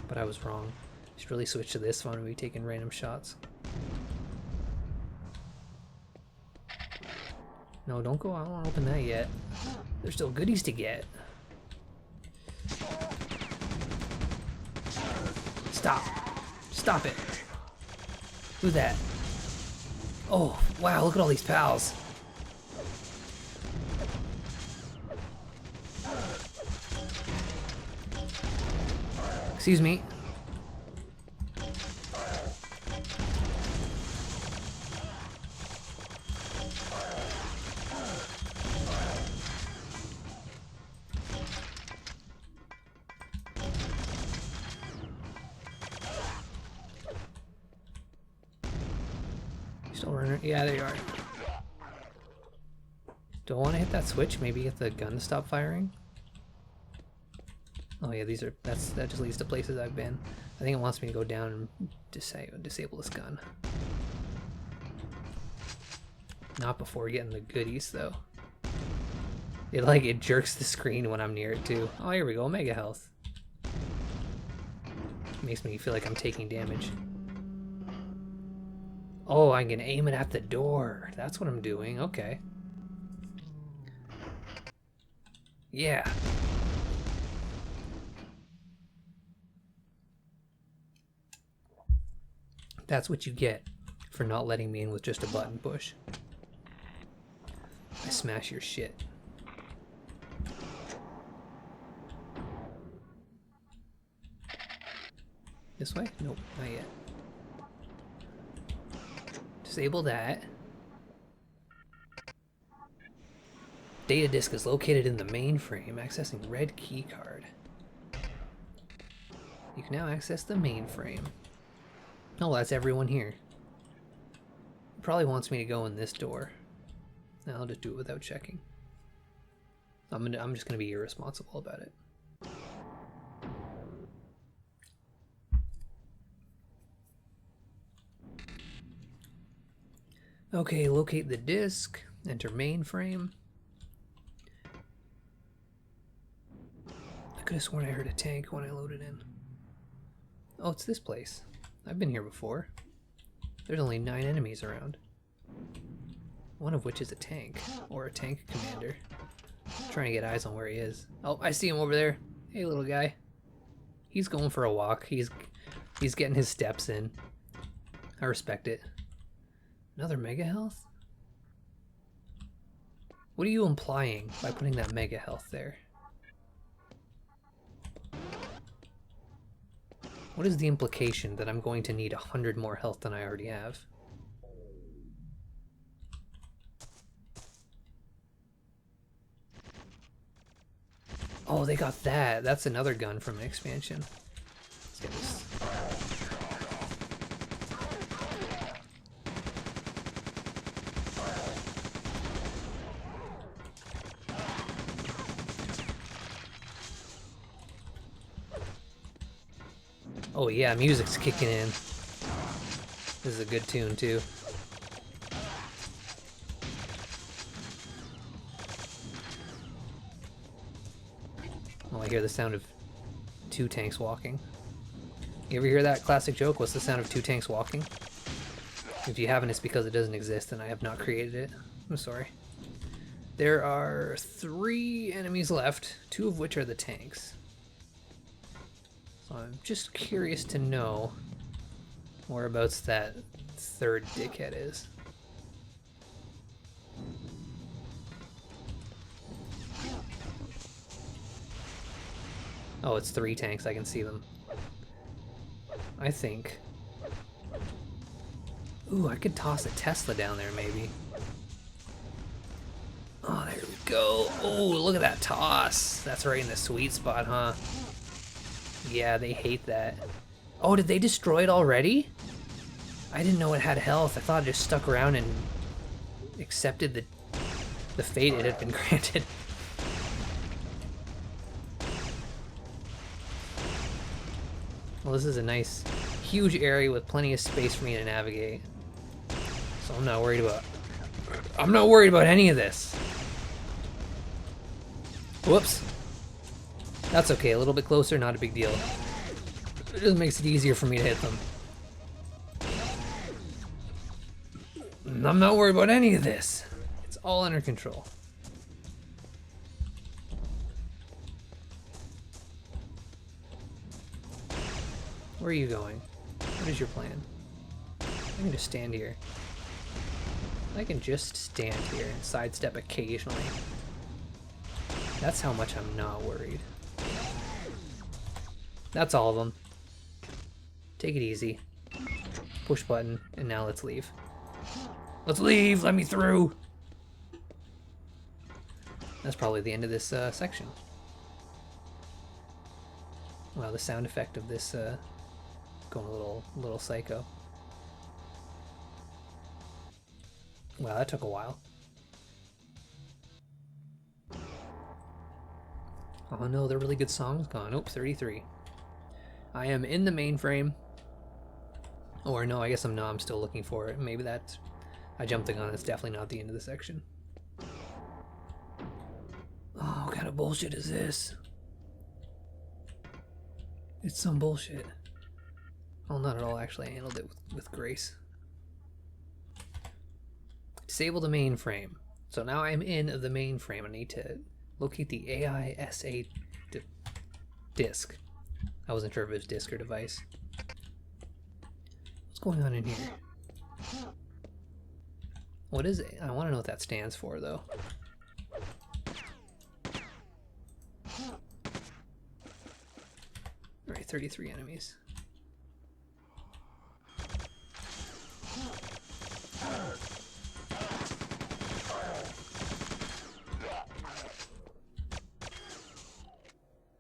But I was wrong. Should really switch to this one and be taking random shots. No, don't go. I don't want to open that yet. There's still goodies to get. Stop. Stop it. Who's that? Oh, wow, look at all these pals. Excuse me. Still running? Yeah, there you are. Do I want to hit that switch? Maybe get the gun to stop firing? Oh yeah, these are, that just leads to places I've been. I think it wants me to go down and disable this gun. Not before getting the goodies though. It jerks the screen when I'm near it too. Oh, here we go, mega health. Makes me feel like I'm taking damage. Oh, I can aim it at the door. That's what I'm doing, okay. Yeah. That's what you get for not letting me in with just a button push. I smash your shit. This way? Nope, not yet. Disable that. Data disk is located in the mainframe, accessing red key card. You can now access the mainframe. Oh, that's everyone here. It probably wants me to go in this door. I'll just do it without checking. I'm just gonna be irresponsible about it. Okay, locate the disk, enter mainframe. I could have sworn I heard a tank when I loaded in. Oh, it's this place. I've been here before. There's only 9 enemies around. One of which is a tank, or a tank commander. Trying to get eyes on where he is. Oh, I see him over there. Hey, little guy. He's going for a walk. He's getting his steps in. I respect it. Another mega health? What are you implying by putting that mega health there? What is the implication that I'm going to need 100 more health than I already have? Oh, they got that. That's another gun from an expansion. Let's get this. Oh yeah, music's kicking in. This is a good tune too. Oh, I hear the sound of two tanks walking. You ever hear that classic joke? What's the sound of two tanks walking? If you haven't, it's because it doesn't exist and I have not created it. I'm sorry. There are 3 enemies left, 2 of which are the tanks. So I'm just curious to know whereabouts that third dickhead is. Oh, it's 3 tanks. I can see them. I think. Ooh, I could toss a Tesla down there, maybe. Oh, there we go. Oh, look at that toss. That's right in the sweet spot, huh? Yeah, they hate that. Oh, did they destroy it already? I didn't know it had health. I thought it just stuck around and accepted the fate it had been granted. Well, this is a nice, huge area with plenty of space for me to navigate. So I'm not worried about any of this. Whoops. That's okay, a little bit closer, not a big deal. It just makes it easier for me to hit them. I'm not worried about any of this. It's all under control. Where are you going? What is your plan? I can just stand here. I can just stand here and sidestep occasionally. That's how much I'm not worried. That's all of them. Take it easy. Push button, and now let's leave. Let's leave! Let me through! That's probably the end of this section. Wow, the sound effect of this going a little psycho. Wow, that took a while. Oh no, the really good song's gone. Oops, 33. I am in the mainframe. Or no, I guess I'm not. I'm still looking for it. Maybe that's... I jumped the gun. It's definitely not the end of the section. Oh, what kind of bullshit is this? It's some bullshit. Well, not at all, actually. I handled it with grace. Disable the mainframe. So now I'm in the mainframe. I need to locate the AISA disk. I wasn't sure if it was disk or device. What's going on in here? What is it? I want to know what that stands for, though. Alright, 33 enemies.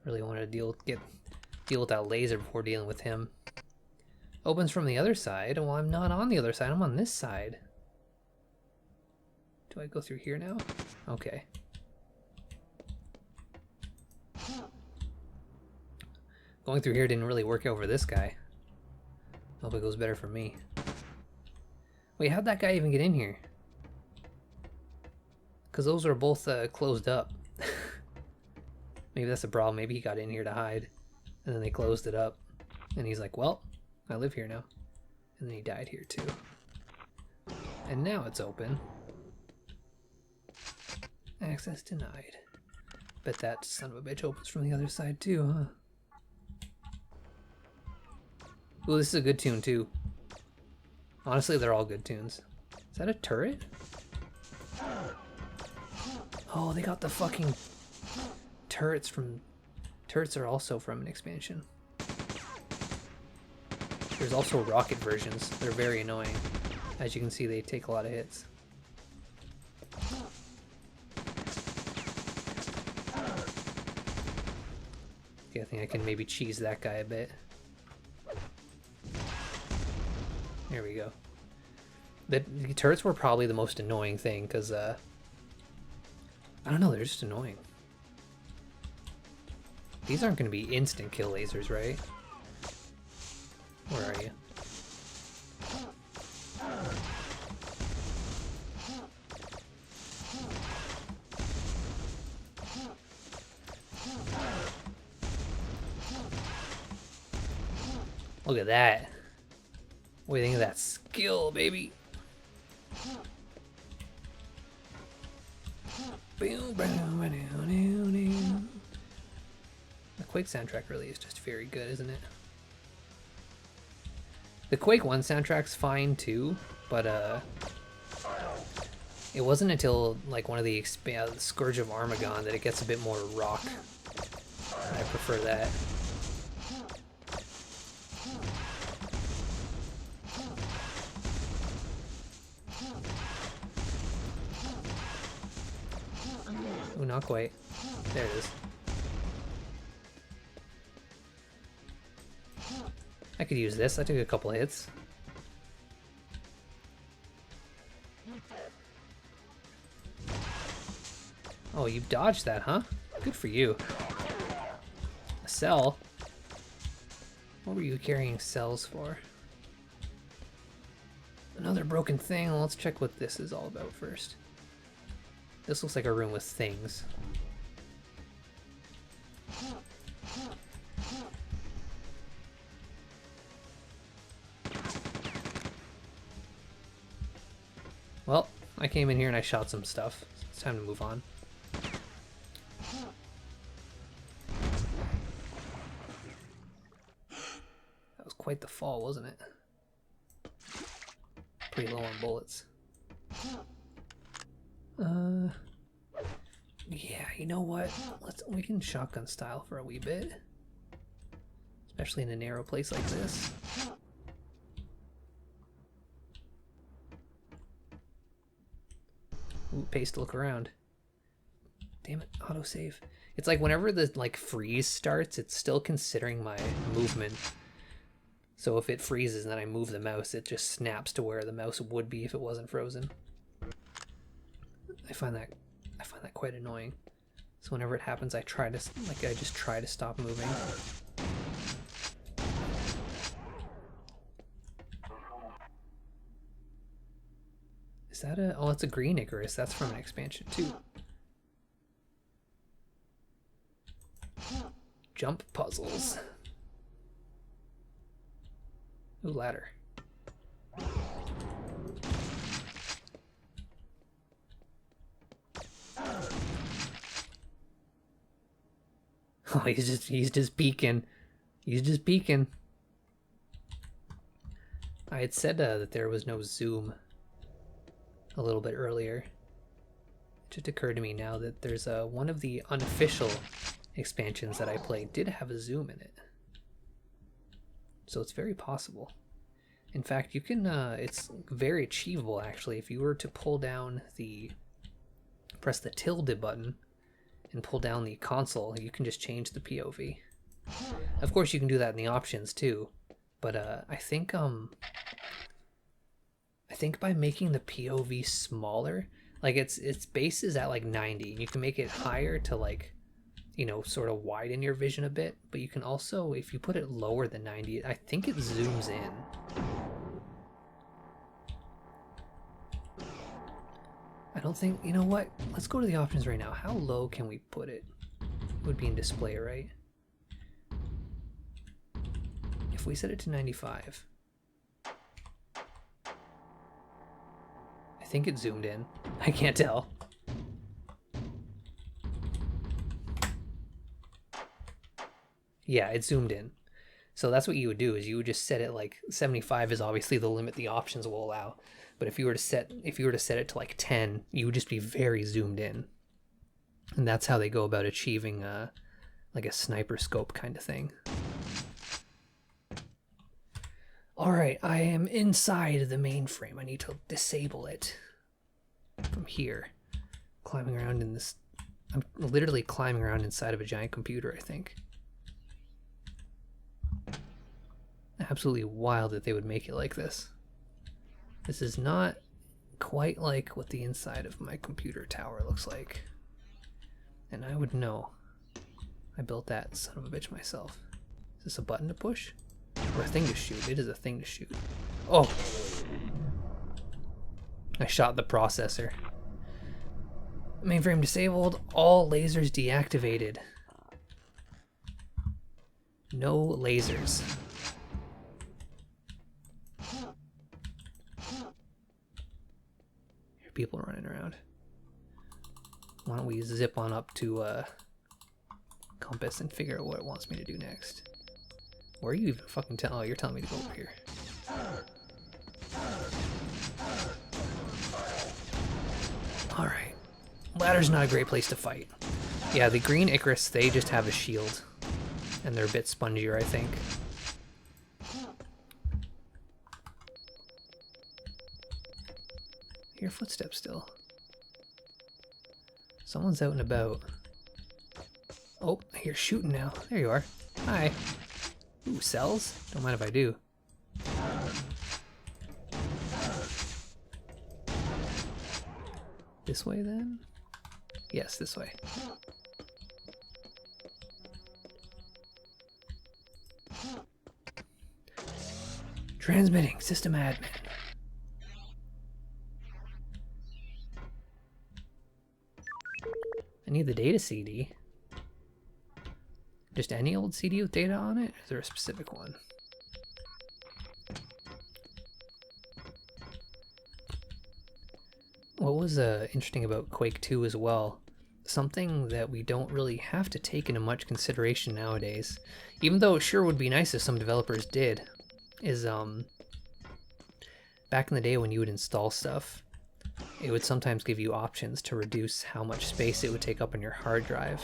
Really wanted to deal with that laser before dealing with him. Opens from the other side. Well, I'm not on the other side. I'm on this side. Do I go through here now? Okay. Going through here didn't really work out for this guy. Hope it goes better for me. Wait, how'd that guy even get in here? Because those are both closed up. Maybe that's the problem. Maybe he got in here to hide, and then they closed it up. And he's like, well, I live here now. And then he died here too. And now it's open. Access denied. Bet that son of a bitch opens from the other side too, huh? Ooh, this is a good tune too. Honestly, they're all good tunes. Is that a turret? Oh, they got the fucking turrets from... Turrets are also from an expansion. There's also rocket versions. They're very annoying. As you can see, they take a lot of hits. Okay, I think I can maybe cheese that guy a bit. There we go. The turrets were probably the most annoying thing, because, I don't know, they're just annoying. These aren't going to be instant kill lasers, right? Where are you? Look at that. What do you think of that skill, baby? The Quake soundtrack really is just very good, isn't it? The Quake 1 soundtrack's fine too, but it wasn't until like one of the Scourge of Armagon that it gets a bit more rock. I prefer that. Ooh, not quite. There it is. I could use this. I took a couple of hits. Oh, you dodged that, huh? Good for you. A cell? What were you carrying cells for? Another broken thing. Well, let's check what this is all about first. This looks like a room with things. Well, I came in here and I shot some stuff. It's time to move on. That was quite the fall, wasn't it? Pretty low on bullets. Yeah, you know what? We can shotgun style for a wee bit. Especially in a narrow place like this. Ooh, pays to look around. Damn it, autosave. It's like whenever the like freeze starts, it's still considering my movement. So if it freezes and then I move the mouse, it just snaps to where the mouse would be if it wasn't frozen. I find that quite annoying. So whenever it happens, I just try to stop moving. Is that a... Oh, it's a green Icarus. That's from an expansion too. Jump puzzles. Ooh, ladder. Oh, he's just peeking. He's just peeking. I had said that there was no zoom a little bit earlier. It just occurred to me now that there's one of the unofficial expansions that I played did have a zoom in it. So it's very possible. In fact, you can, it's very achievable actually. If you were to pull down press the tilde button and pull down the console, you can just change the POV. Of course, you can do that in the options too, but I think by making the POV smaller, like its base is at like 90, and you can make it higher to like, you know, sort of widen your vision a bit, but you can also, if you put it lower than 90, I think it zooms in. I don't think, you know what? Let's go to the options right now. How low can we put it? It would be in display, right? If we set it to 95. I think it zoomed in. I can't tell. Yeah, it's zoomed in. So that's what you would do, is you would just set it like 75 is obviously the limit the options will allow. But if you were to set it to like 10, you would just be very zoomed in. And that's how they go about achieving like a sniper scope kind of thing. All right, I am inside the mainframe. I need to disable it from here. Climbing around in this, I'm literally climbing around inside of a giant computer, I think. Absolutely wild that they would make it like this. This is not quite like what the inside of my computer tower looks like. And I would know. I built that son of a bitch myself. Is this a button to push? Or a thing to shoot? It is a thing to shoot. Oh! I shot the processor. Mainframe disabled. All lasers deactivated. No lasers. Here are people running around. Why don't we zip on up to Compass and figure out what it wants me to do next. Where are you even fucking telling? Oh, you're telling me to go over here. Alright. Ladder's not a great place to fight. Yeah, the green Icarus, they just have a shield. And they're a bit spongier, I think. I hear footsteps still. Someone's out and about. Oh, I hear shooting now. There you are. Hi. Ooh, cells? Don't mind if I do. This way then? Yes, this way. Transmitting, system admin. I need the data CD. Just any old CD with data on it? Or is there a specific one? What was interesting about Quake 2 as well, something that we don't really have to take into much consideration nowadays, even though it sure would be nice if some developers did, is back in the day when you would install stuff, it would sometimes give you options to reduce how much space it would take up on your hard drive.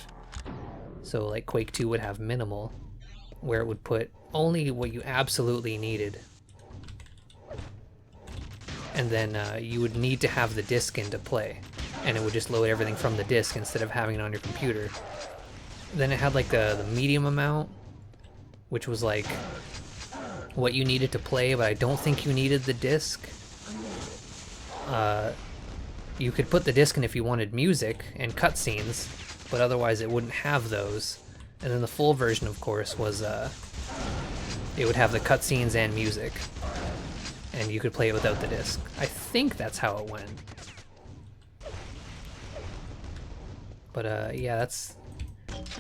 So like Quake 2 would have minimal, where it would put only what you absolutely needed. And then you would need to have the disk in to play, and it would just load everything from the disk instead of having it on your computer. Then it had like the medium amount, which was like what you needed to play, but I don't think you needed the disk. You could put the disc in if you wanted music and cutscenes, but otherwise it wouldn't have those. And then the full version, of course, was it would have the cutscenes and music, and you could play it without the disc. I think that's how it went. But yeah, that's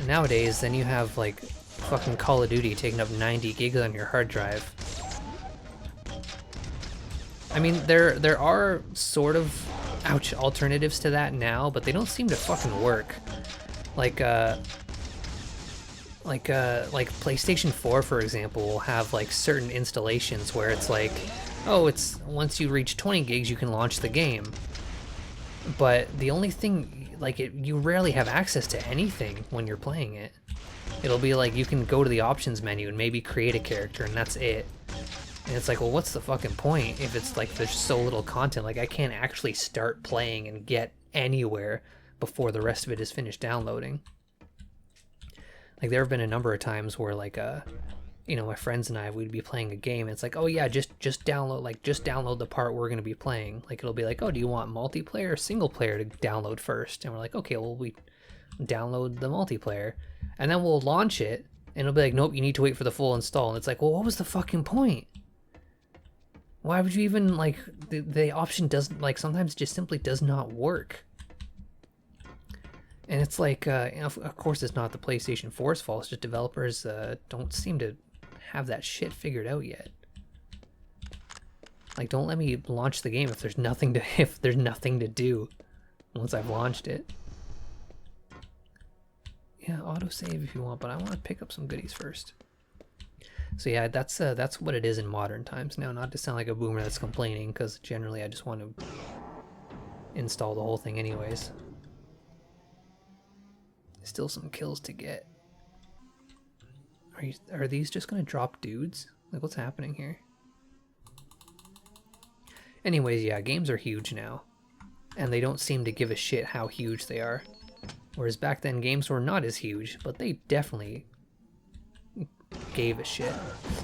nowadays. Then you have like fucking Call of Duty taking up 90 gigs on your hard drive. I mean, there are sort of alternatives to that now, but they don't seem to fucking work. Like PlayStation 4, for example, will have like certain installations where it's like, oh, it's once you reach 20 gigs, you can launch the game. But the only thing, like, you rarely have access to anything when you're playing it. It'll be like you can go to the options menu and maybe create a character, and that's it. And it's like, well, what's the fucking point if it's like there's so little content? Like, I can't actually start playing and get anywhere before the rest of it is finished downloading. Like, there have been a number of times where, like, you know, my friends and I, we'd be playing a game, and it's like, oh yeah, just download the part we're gonna be playing. Like, it'll be like, oh, do you want multiplayer or single player to download first? And we're like, okay, well, we download the multiplayer, and then we'll launch it, and it'll be like, nope, you need to wait for the full install. And it's like, well, what was the fucking point? Why would you even, like, the option doesn't, like, sometimes it just simply does not work. And it's like, of course it's not the PlayStation 4's fault, it's just developers don't seem to have that shit figured out yet. Like, don't let me launch the game if there's nothing to do once I've launched it. Yeah, autosave if you want, but I want to pick up some goodies first. So yeah, that's what it is in modern times now. Not to sound like a boomer that's complaining, because generally I just want to install the whole thing anyways. Still some kills to get. Are these just gonna drop dudes? Like, what's happening here? Anyways, yeah, games are huge now, and they don't seem to give a shit how huge they are. Whereas back then, games were not as huge, but they definitely gave a shit.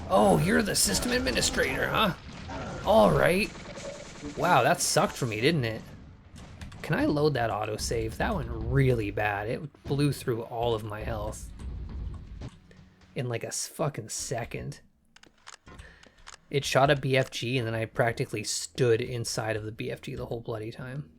Oh, you're the system administrator, huh? All right. Wow, that sucked for me, didn't it? Can I load that autosave? That went really bad. It blew through all of my health in like a fucking second. It shot a BFG and then I practically stood inside of the BFG the whole bloody time.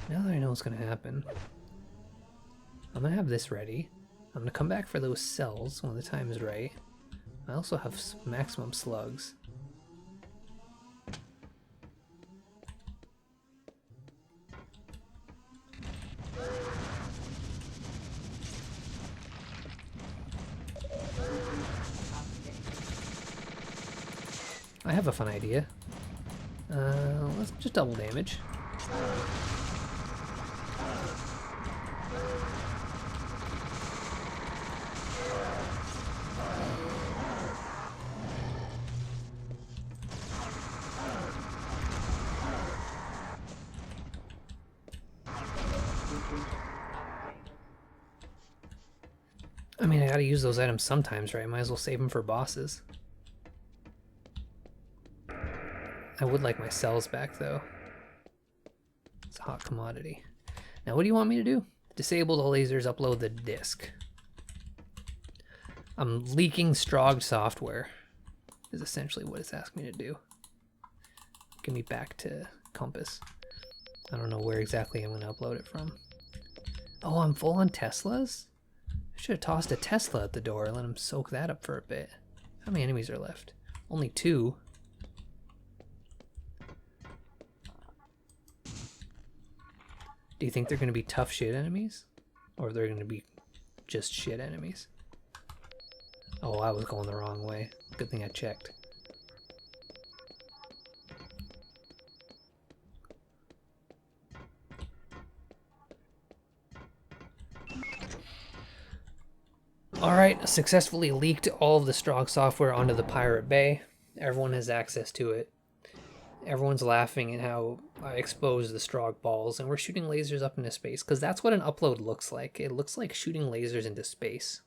Now that I know what's gonna happen, I'm gonna have this ready. I'm gonna come back for those cells when the time is right. I also have maximum slugs. I have a fun idea. Let's just double damage. I mean, I gotta use those items sometimes, right? Might as well save them for bosses. I would like my cells back, though. It's a hot commodity. Now, what do you want me to do? Disable the lasers, upload the disk. I'm leaking Strogg software, is essentially what it's asking me to do. Get me back to Compass. I don't know where exactly I'm going to upload it from. Oh, I'm full on Teslas? I should have tossed a Tesla at the door and let him soak that up for a bit. How many enemies are left? Only 2. Do you think they're going to be tough shit enemies? Or they're going to be just shit enemies? Oh, I was going the wrong way. Good thing I checked. Alright, successfully leaked all of the Strogg software onto the Pirate Bay. Everyone has access to it. Everyone's laughing at how I exposed the Strogg balls, and we're shooting lasers up into space, because that's what an upload looks like. It looks like shooting lasers into space.